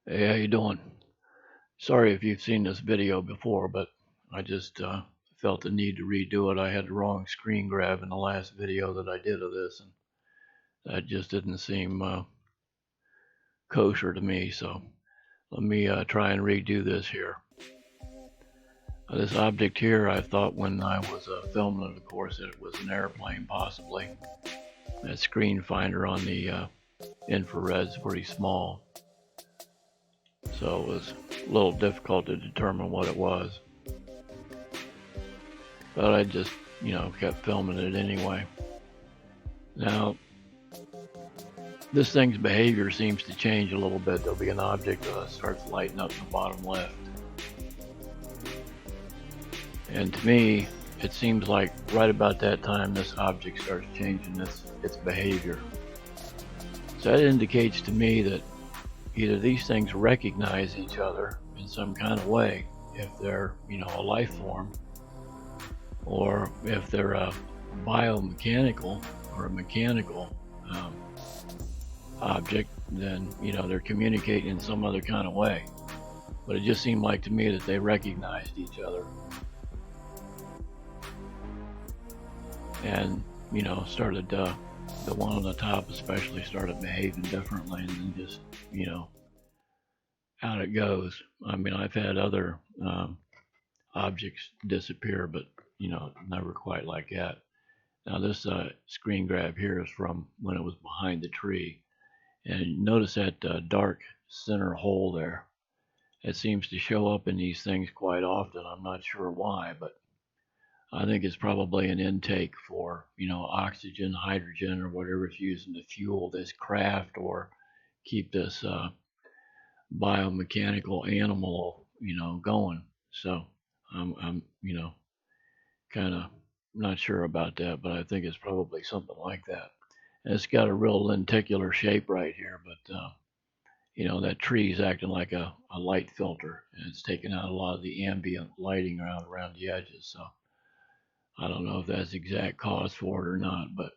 Hey, how you doing? Sorry if you've seen this video before, but I just felt the need to redo it. I had the wrong screen grab in the last video that I did of this, and that just didn't seem kosher to me. So let me try and redo this here. This object here, I thought when I was filming it, of course, that it was an airplane, possibly. That screen finder on the infrared's pretty small, so it was a little difficult to determine what it was. But I just, kept filming it anyway. Now, this thing's behavior seems to change a little bit. There'll be an object that starts lighting up in the bottom left. And to me, it seems like right about that time this object starts changing its behavior. So that indicates to me that either these things recognize each other in some kind of way, if they're, a life form, or if they're a biomechanical or a mechanical object, then they're communicating in some other kind of way. But it just seemed like to me that they recognized each other, and started the one on the top especially started behaving differently, and then just out it goes. I mean, I've had other objects disappear, but never quite like that. Now this screen grab here is from when it was behind the tree. And notice that dark center hole there. It seems to show up in these things quite often. I'm not sure why, but I think it's probably an intake for, oxygen, hydrogen, or whatever it's using to fuel this craft or keep this biomechanical animal, going. So I'm kind of not sure about that, but I think it's probably something like that. And it's got a real lenticular shape right here, but that tree is acting like a light filter, and it's taking out a lot of the ambient lighting around the edges. So I don't know if that's the exact cause for it or not, but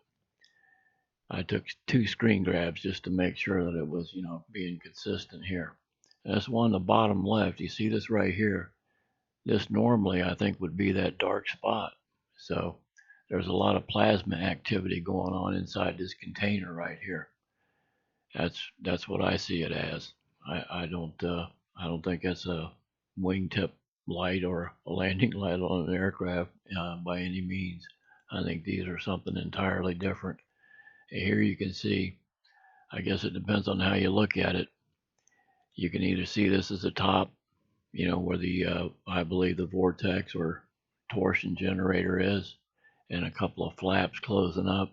I took 2 screen grabs just to make sure that it was, being consistent here. That's one on the bottom left. You see this right here? This normally I think would be that dark spot. So there's a lot of plasma activity going on inside this container right here. That's what I see it as. I don't think that's a wingtip light or a landing light on an aircraft by any means. I think these are something entirely different. Here you can see, I guess it depends on how you look at it. You can either see this as a top, where the I believe the vortex or torsion generator is, and a couple of flaps closing up,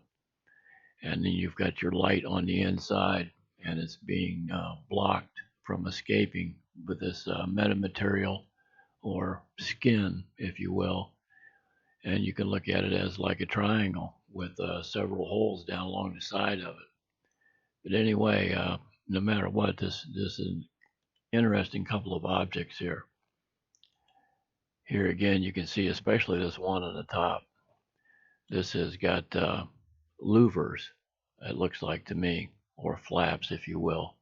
and then you've got your light on the inside, and it's being blocked from escaping with this metamaterial or skin, if you will. And you can look at it as like a triangle with several holes down along the side of it. But anyway, no matter what, this is an interesting couple of objects here. Here again, you can see especially this one on the top. This has got louvers, it looks like to me, or flaps, if you will,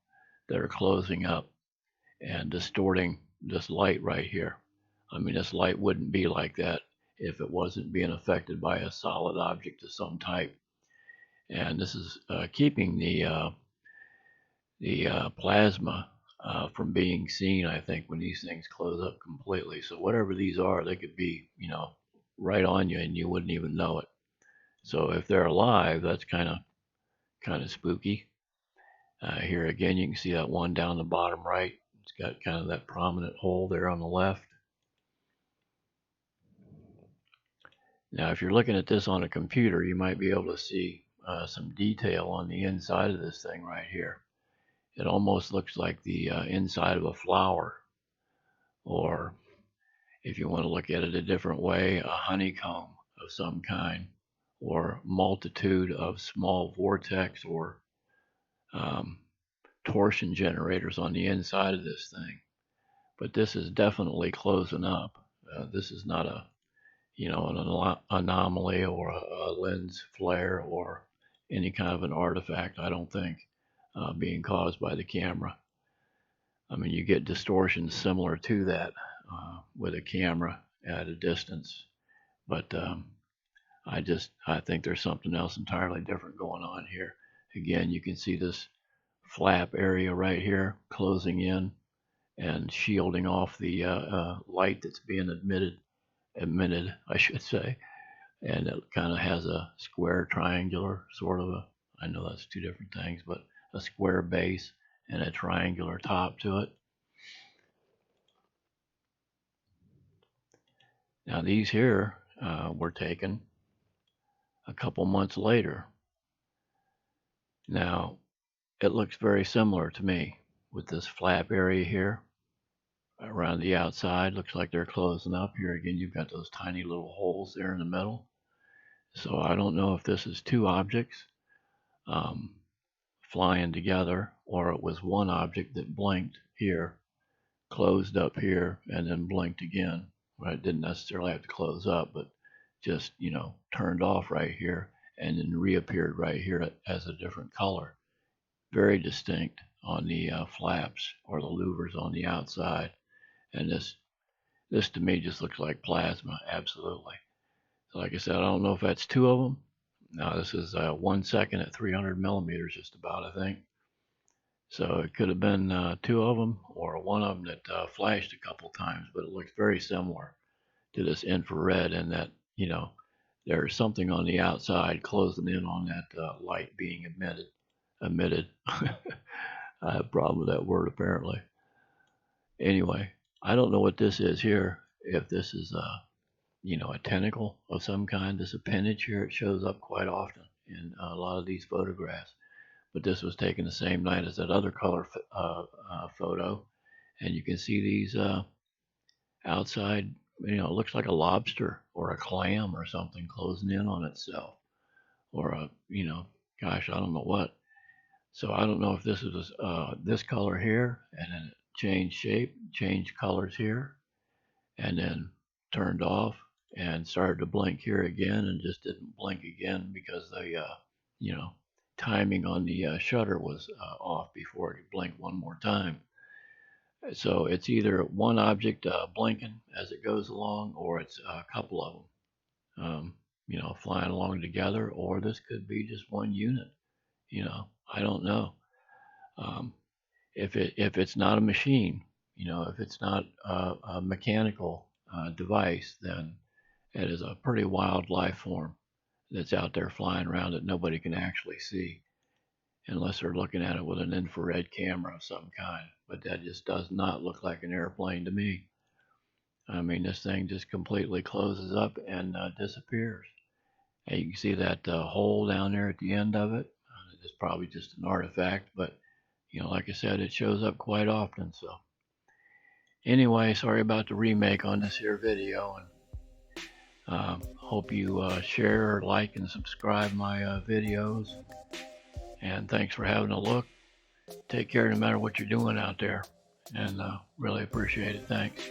that are closing up and distorting this light right here. I mean, this light wouldn't be like that if it wasn't being affected by a solid object of some type. And this is keeping the plasma from being seen, I think, when these things close up completely. So whatever these are, they could be, right on you and you wouldn't even know it. So if they're alive, that's kind of spooky. Here again, you can see that one down the bottom right. It's got kind of that prominent hole there on the left. Now, if you're looking at this on a computer, you might be able to see some detail on the inside of this thing right here. It almost looks like the inside of a flower, or if you want to look at it a different way, a honeycomb of some kind, or multitude of small vortex or torsion generators on the inside of this thing. But this is definitely closing up. This is not an anomaly or a lens flare or any kind of an artifact, I don't think, being caused by the camera. I mean, you get distortions similar to that with a camera at a distance, but I think there's something else entirely different going on here. Again, you can see this flap area right here closing in and shielding off the light that's being emitted, I should say. And it kind of has a square triangular sort of a, I know that's two different things, but a square base and a triangular top to it. Now these here were taken a couple months later. Now it looks very similar to me with this flap area here around the outside. Looks like they're closing up. Here again, you've got those tiny little holes there in the middle. So I don't know if this is two objects flying together, or it was one object that blinked here, closed up here, and then blinked again. Well, it didn't necessarily have to close up, but just, turned off right here and then reappeared right here as a different color. Very distinct on the flaps or the louvers on the outside. And this to me just looks like plasma, absolutely. So like I said, I don't know if that's two of them. Now this is 1 second at 300 millimeters, just about, I think. So it could have been two of them or one of them that flashed a couple times, but it looks very similar to this infrared, and that there's something on the outside closing in on that light being emitted. I have a problem with that word apparently. Anyway, I don't know what this is here. If this is a tentacle of some kind, this appendage here, it shows up quite often in a lot of these photographs. But this was taken the same night as that other color photo, and you can see these outside. It looks like a lobster or a clam or something closing in on itself, or gosh, I don't know what. So I don't know if this is this color here, and then it changed shape, changed colors here, and then turned off and started to blink here again, and just didn't blink again because the timing on the shutter was off before it could blink one more time. So it's either one object blinking as it goes along, or it's a couple of them, flying along together, or this could be just one unit. I don't know. If it's not a machine, if it's not a mechanical device, then it is a pretty wild life form that's out there flying around that nobody can actually see unless they're looking at it with an infrared camera of some kind. But that just does not look like an airplane to me. I mean, this thing just completely closes up and disappears. And you can see that hole down there at the end of it. It's probably just an artifact, but like I said, it shows up quite often. So anyway, sorry about the remake on this here video, and hope you share, like, and subscribe my videos. And thanks for having a look. Take care no matter what you're doing out there, and really appreciate it. Thanks.